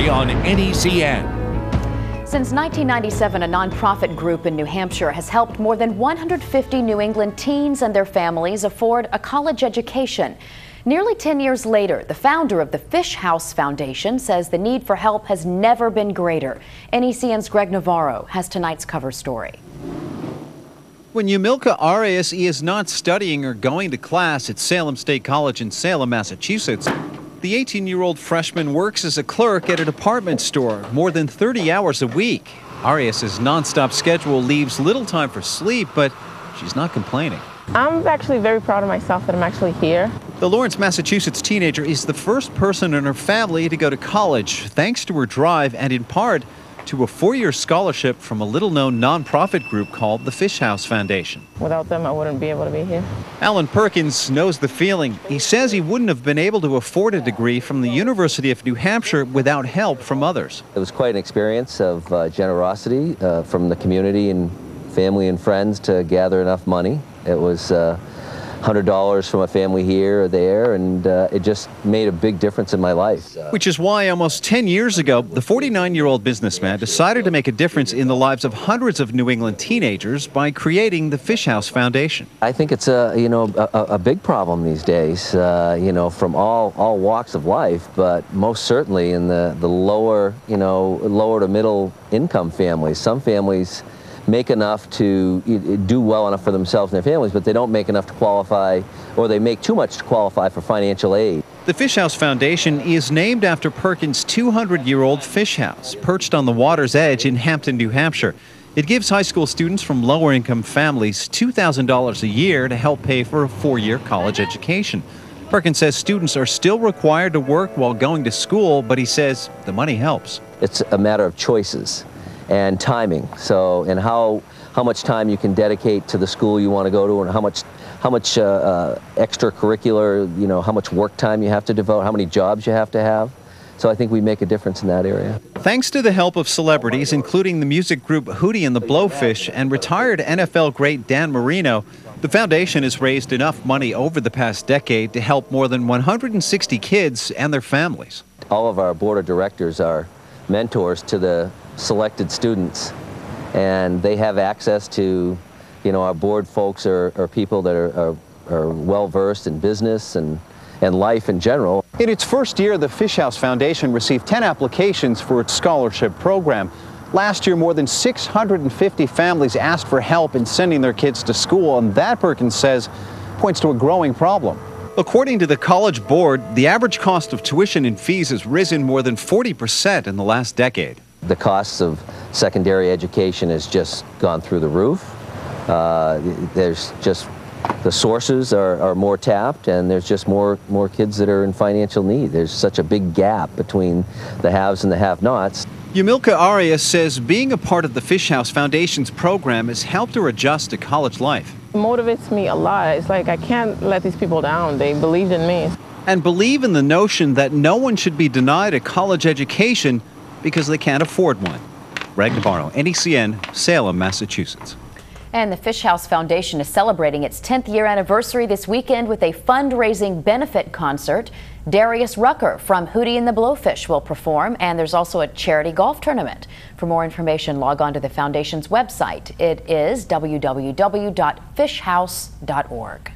only on NECN. Since 1997, a nonprofit group in New Hampshire has helped more than 150 New England teens and their families afford a college education. Nearly 10 years later, the founder of the Fish House Foundation says the need for help has never been greater. NECN's Greg Navarro has tonight's cover story. When Yumilka Arias is not studying or going to class at Salem State College in Salem, Massachusetts, the 18-year-old freshman works as a clerk at a department store more than 30 hours a week. Arias' nonstop schedule leaves little time for sleep, but she's not complaining. I'm actually very proud of myself that I'm actually here. The Lawrence, Massachusetts teenager is the first person in her family to go to college, thanks to her drive and in part to a 4-year scholarship from a little-known nonprofit group called the Fish House Foundation. Without them, I wouldn't be able to be here. Alan Perkins knows the feeling. He says he wouldn't have been able to afford a degree from the University of New Hampshire without help from others. It was quite an experience of generosity from the community and family and friends to gather enough money. It was $100 from a family here or there, and it just made a big difference in my life. Which is why almost 10 years ago, the 49-year-old businessman decided to make a difference in the lives of hundreds of New England teenagers by creating the Fish House Foundation. I think it's a big problem these days, from all walks of life, but most certainly in the lower to middle income families. Some families make enough to do well enough for themselves and their families, but they don't make enough to qualify, or they make too much to qualify for financial aid. The Fish House Foundation is named after Perkins' 200-year-old fish house, perched on the water's edge in Hampton, New Hampshire. It gives high school students from lower-income families $2,000 a year to help pay for a 4-year college education. Perkins says students are still required to work while going to school, but he says the money helps. It's a matter of choices and timing, and how much time you can dedicate to the school you want to go to, and how much extracurricular, how much work time you have to devote, how many jobs you have to have. So I think we make a difference in that area. Thanks to the help of celebrities, including the music group Hootie and the Blowfish and retired NFL great Dan Marino, the foundation has raised enough money over the past decade to help more than 160 kids and their families. All of our board of directors are mentors to the selected students, and they have access to, our board folks are people that are well-versed in business and life in general. In its first year, the Fish House Foundation received 10 applications for its scholarship program. Last year, more than 650 families asked for help in sending their kids to school, and that, Perkins says, points to a growing problem. According to the College Board, the average cost of tuition and fees has risen more than 40% in the last decade. The costs of secondary education has just gone through the roof. There's just, the sources are more tapped, and there's just more kids that are in financial need. There's such a big gap between the haves and the have-nots. Yumilka Arias says being a part of the Fish House Foundation's program has helped her adjust to college life. It motivates me a lot. It's like I can't let these people down. They believed in me. And believe in the notion that no one should be denied a college education because they can't afford one. Greg Navarro, NECN, Salem, Massachusetts. And the Fish House Foundation is celebrating its 10th year anniversary this weekend with a fundraising benefit concert. Darius Rucker from Hootie and the Blowfish will perform, and there's also a charity golf tournament. For more information, log on to the foundation's website. It is www.fishhouse.org.